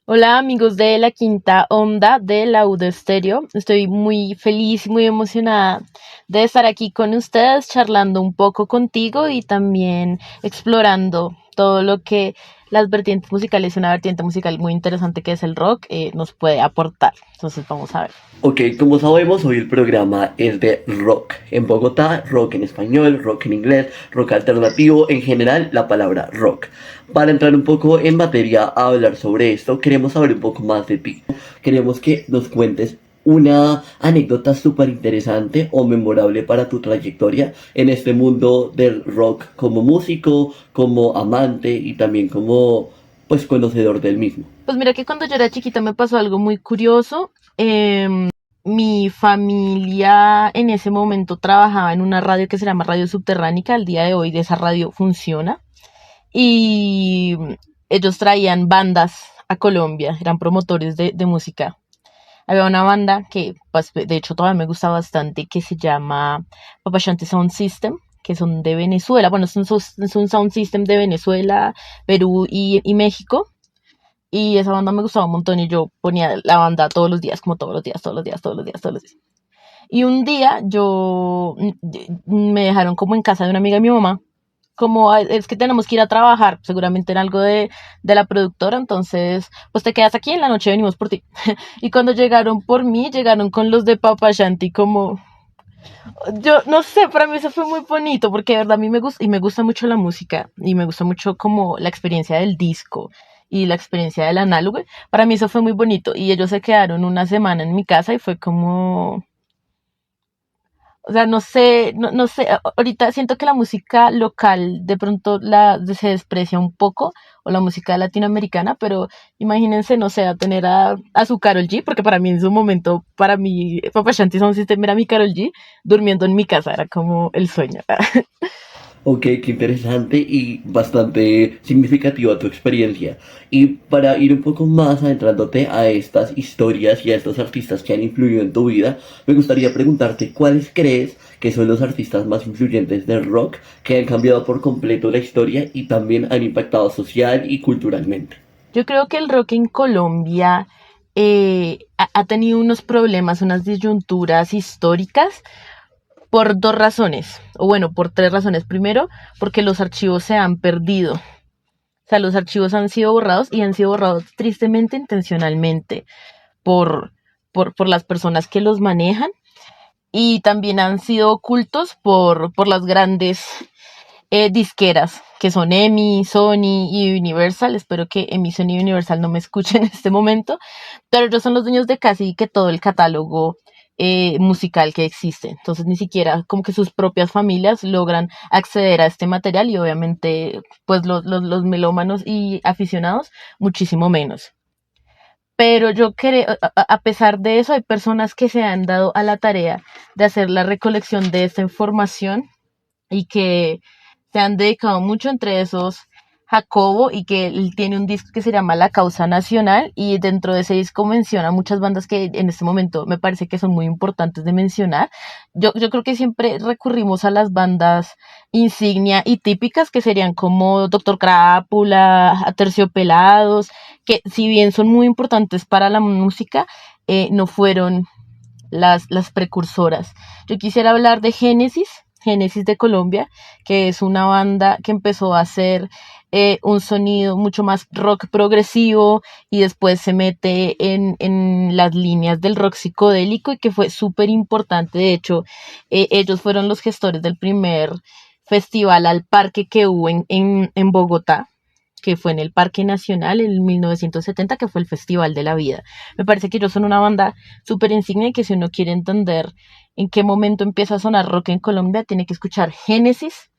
Hola amigos de la quinta onda de la U de Estéreo. Estoy muy feliz y muy emocionada de estar aquí con ustedes, charlando un poco contigo y también explorando todo lo que las vertientes musicales y una vertiente musical muy interesante que es el rock nos puede aportar. Entonces vamos a ver. Ok, como sabemos, hoy el programa es de rock. En Bogotá, rock en español, rock en inglés, rock alternativo, en general, la palabra rock. Para entrar un poco en materia a hablar sobre esto, queremos saber un poco más de ti. Queremos que nos cuentes una anécdota súper interesante o memorable para tu trayectoria en este mundo del rock como músico, como amante y también como pues conocedor del mismo. Pues mira que cuando yo era chiquita me pasó algo muy curioso. Mi familia en ese momento trabajaba en una radio que se llama Radio Subterránica. Al día de hoy de esa radio funciona. Y ellos traían bandas a Colombia, eran promotores de música. Había una banda que, pues, de hecho, todavía me gusta bastante, que se llama Papashanti Sound System, que son de Venezuela. Bueno, es un sound system de Venezuela, Perú y México. Y esa banda me gustaba un montón y yo ponía la banda todos los días, como todos los días, todos los días, todos los días, todos los días. Y un día me dejaron como en casa de una amiga de mi mamá, como es que tenemos que ir a trabajar, seguramente en algo de la productora, entonces pues te quedas aquí, en la noche venimos por ti. Y cuando llegaron por mí, llegaron con los de Papa Shanti, como, yo no sé, para mí eso fue muy bonito, porque de verdad a mí me gusta, y me gusta mucho la música, y me gusta mucho como la experiencia del disco y la experiencia del análogo. Para mí eso fue muy bonito, y ellos se quedaron una semana en mi casa y fue como, o sea, no sé, no sé, ahorita siento que la música local de pronto se desprecia un poco, o la música latinoamericana, pero imagínense, no sé, a tener a su Karol G, porque para mí en su momento, para mí, Papa Shanti Sound System era mi Karol G, durmiendo en mi casa, era como el sueño. Ok, qué interesante y bastante significativa tu experiencia. Y para ir un poco más adentrándote a estas historias y a estos artistas que han influido en tu vida, me gustaría preguntarte cuáles crees que son los artistas más influyentes del rock que han cambiado por completo la historia y también han impactado social y culturalmente. Yo creo que el rock en Colombia ha tenido unos problemas, unas disyunturas históricas por dos razones, o bueno, por tres razones. Primero, porque los archivos se han perdido. O sea, los archivos han sido borrados y han sido borrados tristemente, intencionalmente, por, por las personas que los manejan, y también han sido ocultos por las grandes disqueras, que son EMI, Sony y Universal. Espero que EMI, Sony y Universal no me escuchen en este momento, pero ellos son los dueños de casi que todo el catálogo musical que existe. Entonces ni siquiera como que sus propias familias logran acceder a este material, y obviamente pues los melómanos y aficionados muchísimo menos. Pero yo creo, a pesar de eso, hay personas que se han dado a la tarea de hacer la recolección de esta información y que se han dedicado mucho, entre esos Jacobo, y que él tiene un disco que se llama La Causa Nacional, y dentro de ese disco menciona muchas bandas que en este momento me parece que son muy importantes de mencionar. Yo creo que siempre recurrimos a las bandas insignia y típicas, que serían como Doctor Crápula, Aterciopelados, que si bien son muy importantes para la música, no fueron las precursoras. Yo quisiera hablar de Génesis, Génesis de Colombia, que es una banda que empezó a hacer un sonido mucho más rock progresivo, y después se mete en las líneas del rock psicodélico, y que fue súper importante. De hecho, ellos fueron los gestores del primer festival al parque que hubo en Bogotá, que fue en el Parque Nacional en 1970, que fue el Festival de la Vida. Me parece que ellos son una banda súper insignia, y que si uno quiere entender en qué momento empieza a sonar rock en Colombia, tiene que escuchar Génesis.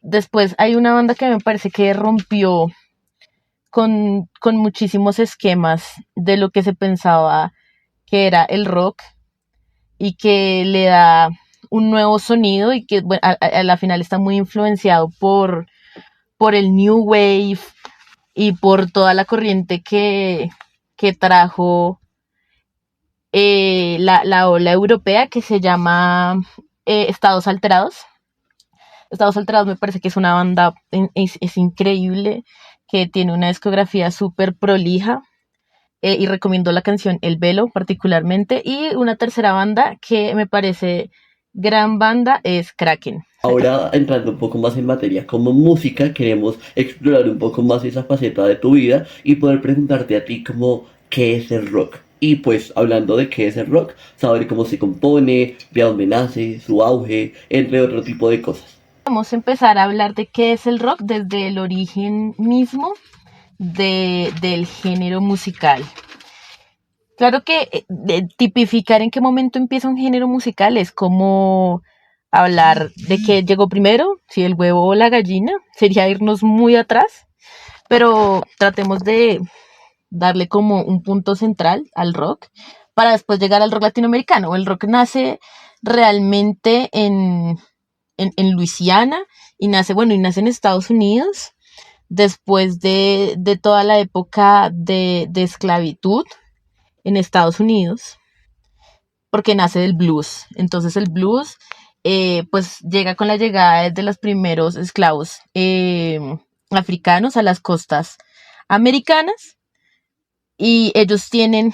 Después hay una banda que me parece que rompió con muchísimos esquemas de lo que se pensaba que era el rock, y que le da un nuevo sonido, y que bueno, a la final está muy influenciado por el New Wave y por toda la corriente que trajo la ola europea, que se llama Estados Alterados. Estados Alterados me parece que es una banda, es increíble, que tiene una discografía súper prolija, y recomiendo la canción El Velo particularmente. Y una tercera banda que me parece gran banda es Kraken. Ahora entrando un poco más en materia como música, queremos explorar un poco más esa faceta de tu vida y poder preguntarte a ti como qué es el rock. Y pues hablando de qué es el rock, saber cómo se compone, de dónde nace, su auge, entre otro tipo de cosas. Vamos a empezar a hablar de qué es el rock desde el origen mismo del género musical. Claro que tipificar en qué momento empieza un género musical es como hablar de qué llegó primero, si el huevo o la gallina, sería irnos muy atrás, pero tratemos de darle como un punto central al rock para después llegar al rock latinoamericano. El rock nace realmente en Luisiana y nace en Estados Unidos después de toda la época de esclavitud en Estados Unidos, porque nace del blues. Entonces el blues pues llega con la llegada de los primeros esclavos africanos a las costas americanas y ellos tienen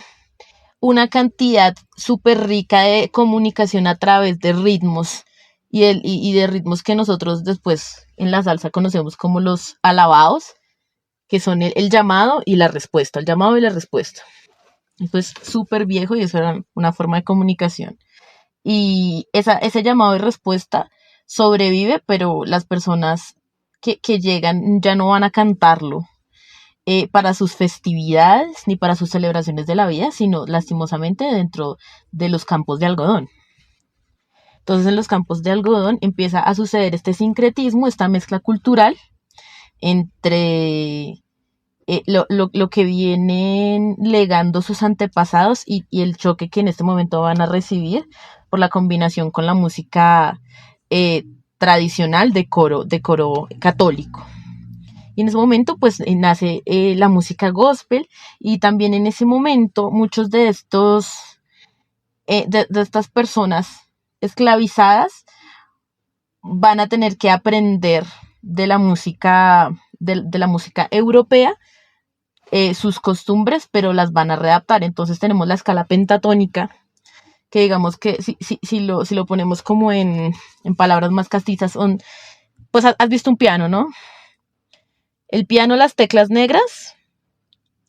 una cantidad súper rica de comunicación a través de ritmos y de ritmos que nosotros después en la salsa conocemos como los alabados, que son el llamado y la respuesta, el llamado y la respuesta. Esto es súper viejo y eso era una forma de comunicación. Y ese llamado y respuesta sobrevive, pero las personas que llegan ya no van a cantarlo para sus festividades ni para sus celebraciones de la vida, sino lastimosamente dentro de los campos de algodón. Entonces en los campos de algodón empieza a suceder este sincretismo, esta mezcla cultural entre lo que vienen legando sus antepasados y el choque que en este momento van a recibir por la combinación con la música tradicional de coro católico. Y en ese momento pues nace la música gospel y también en ese momento muchos de de estas personas esclavizadas van a tener que aprender de la música, de la música europea sus costumbres, pero las van a readaptar. Entonces tenemos la escala pentatónica, que digamos que si lo ponemos como en palabras más castizas, pues has visto un piano, ¿no? El piano, las teclas negras,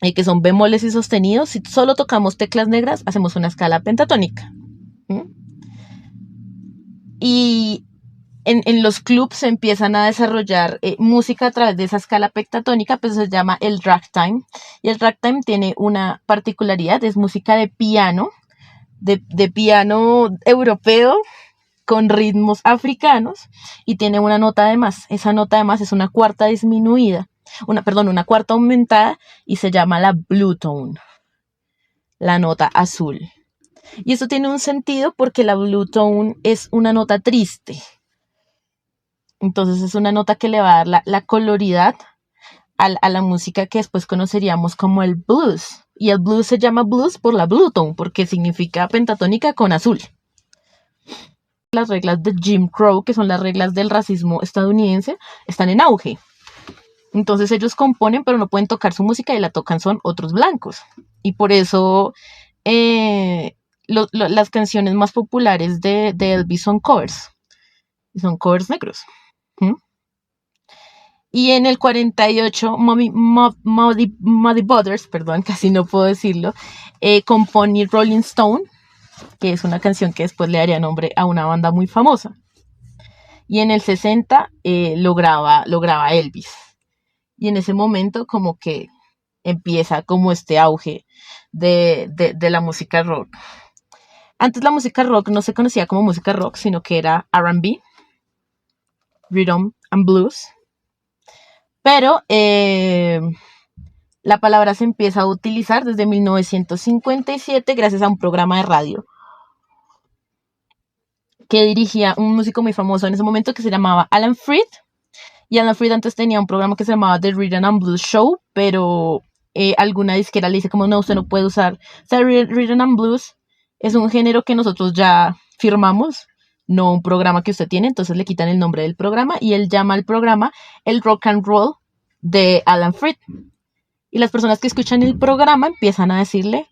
que son bemoles y sostenidos, si solo tocamos teclas negras, hacemos una escala pentatónica. ¿Mm? Y en los clubs se empiezan a desarrollar música a través de esa escala pentatónica, pues se llama el ragtime. Y el ragtime tiene una particularidad, es música de piano, de piano europeo con ritmos africanos y tiene una nota de más. Esa nota de más es una cuarta disminuida, una cuarta aumentada y se llama la blue tone, la nota azul. Y eso tiene un sentido porque la blue tone es una nota triste. Entonces es una nota que le va a dar la coloridad a la música que después conoceríamos como el blues. Y el blues se llama blues por la blue tone, porque significa pentatónica con azul. Las reglas de Jim Crow, que son las reglas del racismo estadounidense, están en auge. Entonces ellos componen, pero no pueden tocar su música y la tocan son otros blancos. Y por eso las canciones más populares de Elvis son covers. Y son covers negros. ¿Mm? Y en el 48, Muddy Butters, perdón, casi no puedo decirlo, compone Rolling Stone, que es una canción que después le daría nombre a una banda muy famosa. Y en el 60 lo graba Elvis. Y en ese momento como que empieza como este auge de la música rock. Antes la música rock no se conocía como música rock, sino que era R&B, Rhythm and Blues. Pero la palabra se empieza a utilizar desde 1957 gracias a un programa de radio que dirigía un músico muy famoso en ese momento que se llamaba Alan Freed. Y Alan Freed antes tenía un programa que se llamaba The Rhythm and Blues Show, pero alguna disquera le dice como no, usted no puede usar. O sea, Rhythm and Blues es un género que nosotros ya firmamos, no un programa que usted tiene, entonces le quitan el nombre del programa y él llama al programa el Rock and Roll de Alan Freed. Y las personas que escuchan el programa empiezan a decirle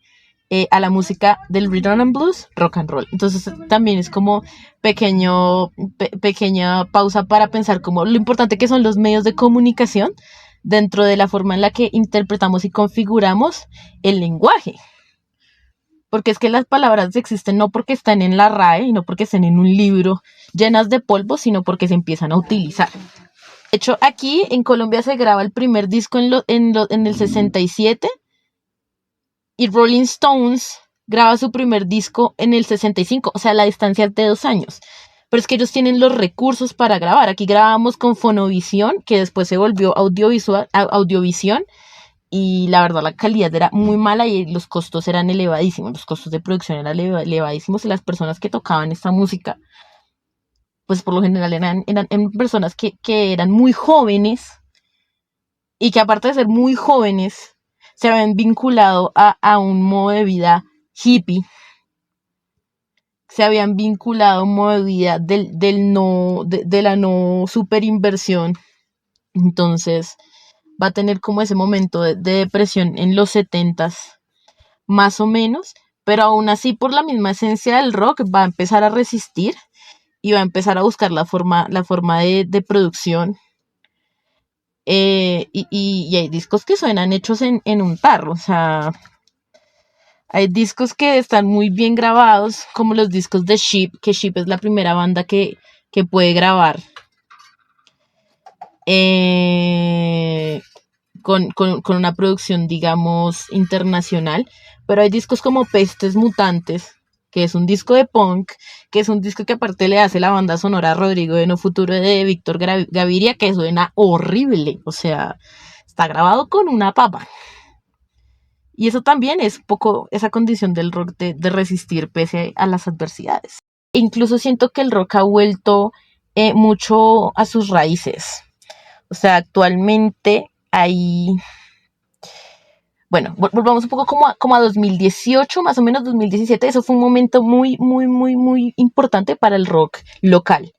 a la música del rhythm and blues rock and roll. Entonces también es como pequeña pausa para pensar como lo importante que son los medios de comunicación dentro de la forma en la que interpretamos y configuramos el lenguaje. Porque es que las palabras existen no porque están en la RAE y no porque estén en un libro llenas de polvo, sino porque se empiezan a utilizar. De hecho, aquí en Colombia se graba el primer disco en el 67 y Rolling Stones graba su primer disco en el 65, o sea, la distancia es de 2 años. Pero es que ellos tienen los recursos para grabar. Aquí grabamos con Fonovisión, que después se volvió Audiovisión, y la verdad la calidad era muy mala y los costos eran elevadísimos, los costos de producción eran elevadísimos y las personas que tocaban esta música, pues por lo general eran personas que eran muy jóvenes y que aparte de ser muy jóvenes, se habían vinculado a un modo de vida hippie, se habían vinculado a un modo de vida de la no superinversión. Entonces va a tener como ese momento de depresión en los 70s, más o menos, pero aún así por la misma esencia del rock va a empezar a resistir y va a empezar a buscar la forma de producción. Y hay discos que suenan hechos en un tarro, o sea, hay discos que están muy bien grabados, como los discos de Sheep, que Sheep es la primera banda que puede grabar con una producción, digamos, internacional. Pero hay discos como Pestes Mutantes, que es un disco de punk, que es un disco que aparte le hace la banda sonora a Rodrigo de No Futuro de Víctor Gaviria, que suena horrible, o sea, está grabado con una papa. Y eso también es poco esa condición del rock de resistir pese a las adversidades. E incluso siento que el rock ha vuelto mucho a sus raíces. O sea, actualmente hay... Bueno, volvamos un poco como a 2018, más o menos 2017. Eso fue un momento muy, muy, muy, muy importante para el rock local.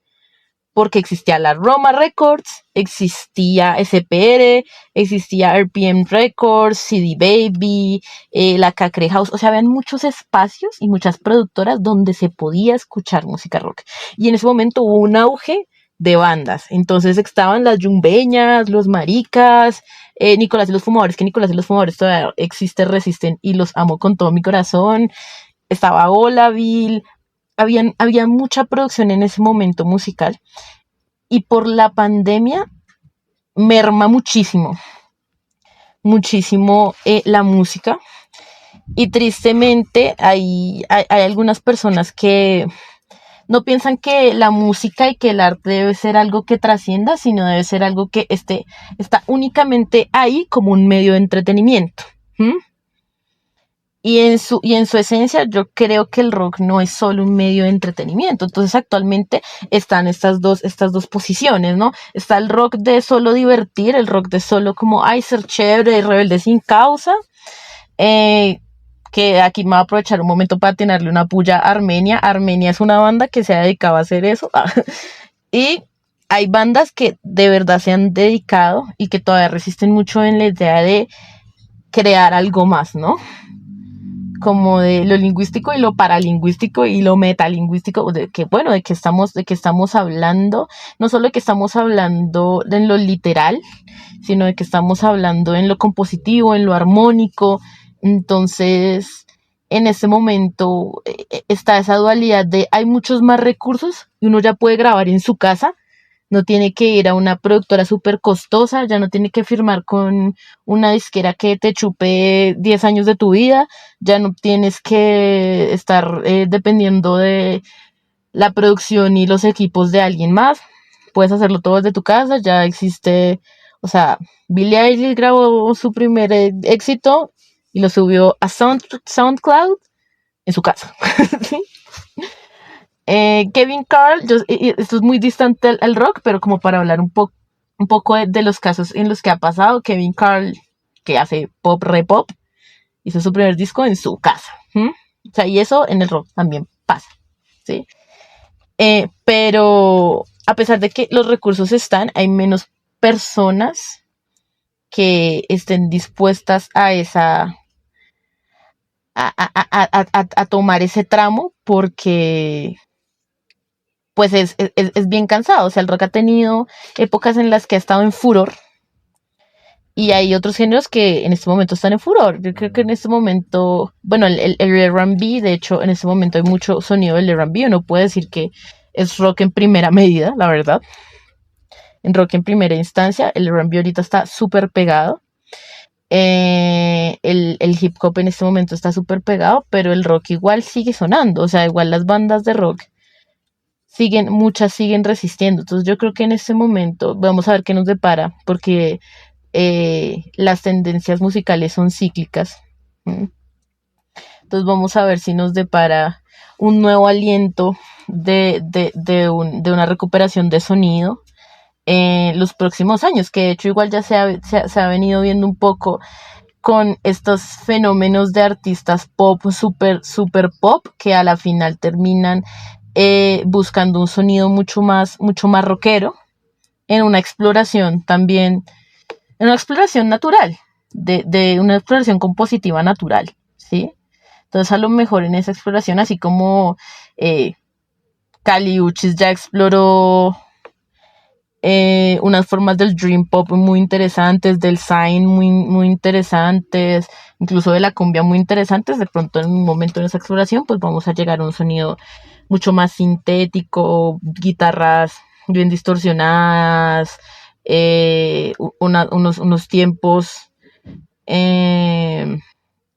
Porque existía la Roma Records, existía SPR, existía RPM Records, CD Baby, la Cacre House, o sea, habían muchos espacios y muchas productoras donde se podía escuchar música rock. Y en ese momento hubo un auge de bandas, entonces estaban las Yumbeñas, los Maricas, Nicolás y los Fumadores, que Nicolás y los Fumadores todavía resisten y los amo con todo mi corazón, estaba Olaville, había mucha producción en ese momento musical y por la pandemia merma muchísimo la música y tristemente hay algunas personas que no piensan que la música y que el arte debe ser algo que trascienda, sino debe ser algo que está únicamente ahí como un medio de entretenimiento. Y en su esencia yo creo que el rock no es solo un medio de entretenimiento. Entonces actualmente están estas dos posiciones, ¿no? Está el rock de solo divertir, el rock de solo como, ay, ser chévere y rebelde sin causa. Que aquí me voy a aprovechar un momento para tenerle una puya a Armenia. Armenia es una banda que se ha dedicado a hacer eso. Y hay bandas que de verdad se han dedicado y que todavía resisten mucho en la idea de crear algo más, ¿no? Como de lo lingüístico y lo paralingüístico y lo metalingüístico, de que estamos hablando, no solo de que estamos hablando en lo literal, sino de que estamos hablando en lo compositivo, en lo armónico. Entonces, en este momento está esa dualidad de hay muchos más recursos y uno ya puede grabar en su casa, no tiene que ir a una productora súper costosa, ya no tiene que firmar con una disquera que te chupe 10 años de tu vida, ya no tienes que estar dependiendo de la producción y los equipos de alguien más, puedes hacerlo todo desde tu casa, ya existe, o sea, Billie Eilish grabó su primer éxito y lo subió a SoundCloud en su casa. ¿Sí? Kevin Carl, esto es muy distante al rock, pero como para hablar un poco de los casos en los que ha pasado, Kevin Carl, que hace pop, repop, hizo su primer disco en su casa. O sea, y eso en el rock también pasa, ¿sí? Pero a pesar de que los recursos están, hay menos personas que estén dispuestas a a tomar ese tramo, porque pues es bien cansado. O sea, el rock ha tenido épocas en las que ha estado en furor, y hay otros géneros que en este momento están en furor. Yo creo que en este momento, bueno, el R&B, de hecho, en este momento hay mucho sonido del R&B. Uno puede decir que es rock en primera medida, la verdad. En rock en primera instancia, el R&B ahorita está súper pegado. El hip hop en este momento está súper pegado, pero el rock igual sigue sonando. O sea, igual las bandas de rock muchas siguen resistiendo. Entonces yo creo que en este momento vamos a ver qué nos depara, porque las tendencias musicales son cíclicas. ¿Mm? Entonces vamos a ver si nos depara un nuevo aliento de una recuperación de sonido en los próximos años, que de hecho igual ya se ha venido viendo un poco con estos fenómenos de artistas pop, super pop, que a la final terminan buscando un sonido mucho más rockero, en una exploración también, en una exploración natural, de una exploración compositiva natural, ¿sí? Entonces a lo mejor en esa exploración, así como Kali Uchis ya exploró unas formas del dream pop muy interesantes, del sign muy interesantes, incluso de la cumbia muy interesantes. De pronto en un momento de esa exploración pues vamos a llegar a un sonido mucho más sintético, guitarras bien distorsionadas, unos tiempos eh,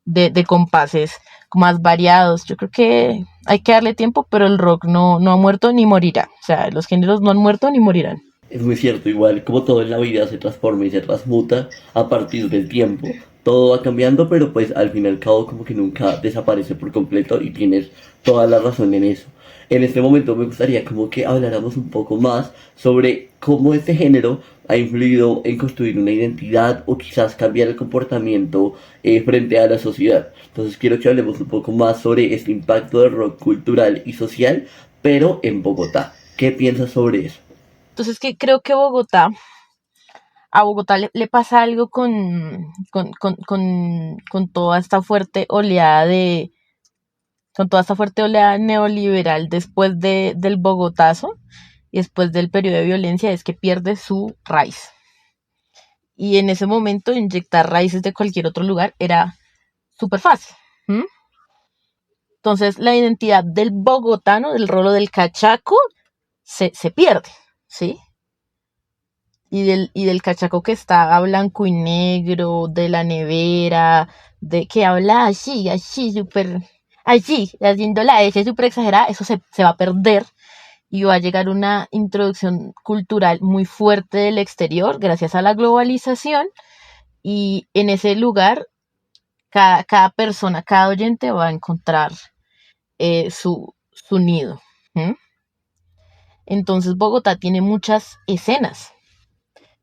de compases más variados. Yo creo que hay que darle tiempo, pero el rock no ha muerto ni morirá. O sea, los géneros no han muerto ni morirán. Es muy cierto, igual como todo en la vida se transforma y se transmuta a partir del tiempo. Todo va cambiando, pero pues al fin y al cabo como que nunca desaparece por completo y tienes toda la razón en eso. En este momento me gustaría como que habláramos un poco más sobre cómo este género ha influido en construir una identidad o quizás cambiar el comportamiento frente a la sociedad. Entonces quiero que hablemos un poco más sobre este impacto del rock cultural y social, pero en Bogotá. ¿Qué piensas sobre eso? Entonces que creo que a Bogotá le pasa algo con toda esta fuerte oleada con toda esta fuerte oleada neoliberal después del Bogotazo y después del periodo de violencia, es que pierde su raíz. Y en ese momento inyectar raíces de cualquier otro lugar era súper fácil. ¿Mm? Entonces la identidad del bogotano, del rolo del cachaco, se pierde, ¿sí? Y del cachaco que está a blanco y negro, de la nevera, de que habla así, súper, así, haciendo la S súper exagerada, eso se va a perder, y va a llegar una introducción cultural muy fuerte del exterior gracias a la globalización, y en ese lugar cada persona, cada oyente va a encontrar su nido. ¿Mm? Entonces Bogotá tiene muchas escenas,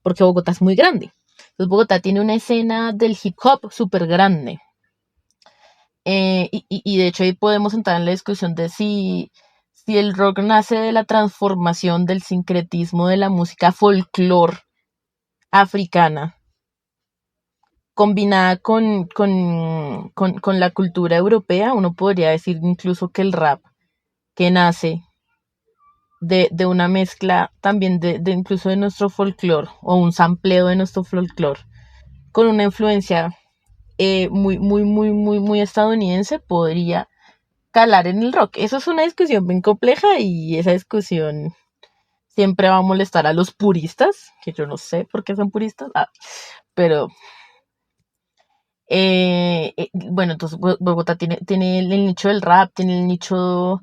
porque Bogotá es muy grande. Entonces Bogotá tiene una escena del hip hop súper grande. Y de hecho ahí podemos entrar en la discusión de si el rock nace de la transformación del sincretismo de la música folclore africana, combinada con la cultura europea. Uno podría decir incluso que el rap, que nace de una mezcla también de incluso de nuestro folclore, o un sampleo de nuestro folclore, con una influencia muy estadounidense, podría calar en el rock. Eso es una discusión bien compleja, y esa discusión siempre va a molestar a los puristas, que yo no sé por qué son puristas, pero bueno, entonces Bogotá tiene el nicho del rap, tiene el nicho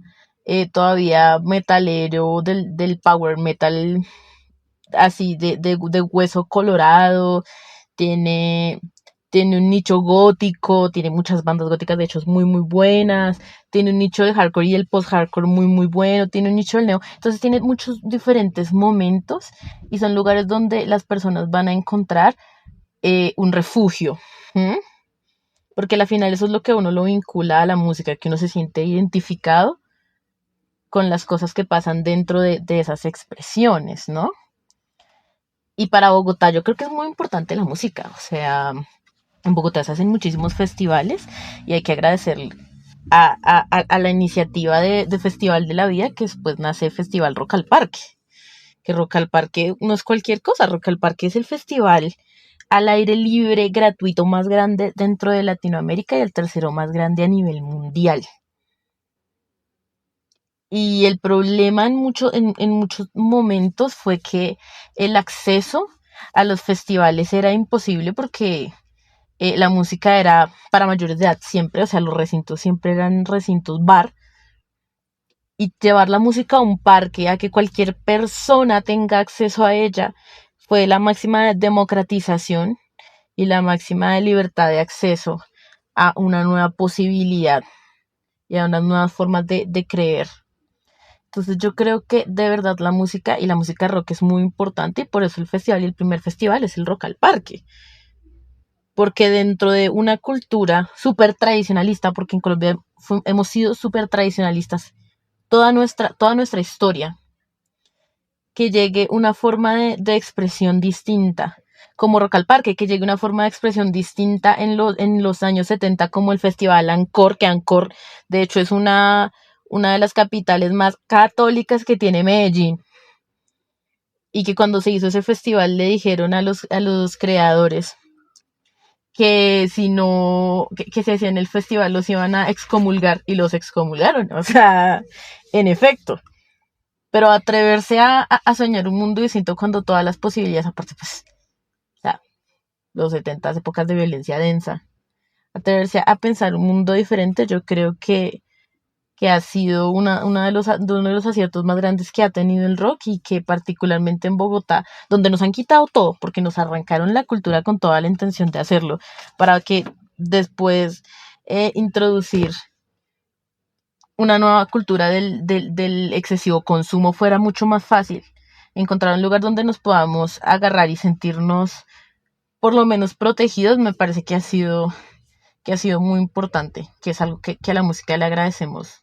todavía metalero del power metal, así de hueso colorado, tiene, tiene un nicho gótico, tiene muchas bandas góticas de hecho muy buenas, tiene un nicho del hardcore y el post-hardcore muy bueno, tiene un nicho del neo. Entonces tiene muchos diferentes momentos, y son lugares donde las personas van a encontrar un refugio. ¿Mm? Porque al final eso es lo que uno lo vincula a la música, que uno se siente identificado con las cosas que pasan dentro de esas expresiones, ¿no? Y para Bogotá yo creo que es muy importante la música, o sea, en Bogotá se hacen muchísimos festivales y hay que agradecer a la iniciativa de Festival de la Vida, que después nace Festival Rock al Parque, que Rock al Parque no es cualquier cosa, Rock al Parque es el festival al aire libre gratuito más grande dentro de Latinoamérica y el tercero más grande a nivel mundial. Y el problema en muchos momentos fue que el acceso a los festivales era imposible porque la música era para mayores de edad siempre, o sea, los recintos siempre eran recintos bar, y llevar la música a un parque, a que cualquier persona tenga acceso a ella, fue la máxima democratización y la máxima de libertad de acceso a una nueva posibilidad y a unas nuevas formas de creer. Entonces yo creo que de verdad la música y la música rock es muy importante y por eso el festival y el primer festival es el Rock al Parque. Porque dentro de una cultura súper tradicionalista, porque en Colombia hemos sido súper tradicionalistas toda nuestra historia, que llegue una forma de expresión distinta, como Rock al Parque, que llegue una forma de expresión distinta en los años 70 como el Festival Angkor, que Angkor de hecho es una de las capitales más católicas que tiene Medellín, y que cuando se hizo ese festival le dijeron a los creadores que si no, que si hacían el festival los iban a excomulgar y los excomulgaron, o sea, en efecto. Pero atreverse a soñar un mundo distinto cuando todas las posibilidades, aparte, pues, o sea, los 70 épocas de violencia densa, atreverse a pensar un mundo diferente, yo creo que ha sido uno de los aciertos más grandes que ha tenido el rock y que particularmente en Bogotá, donde nos han quitado todo, porque nos arrancaron la cultura con toda la intención de hacerlo, para que después introducir una nueva cultura del excesivo consumo fuera mucho más fácil. Encontrar un lugar donde nos podamos agarrar y sentirnos por lo menos protegidos me parece que ha sido muy importante, que es algo que a la música le agradecemos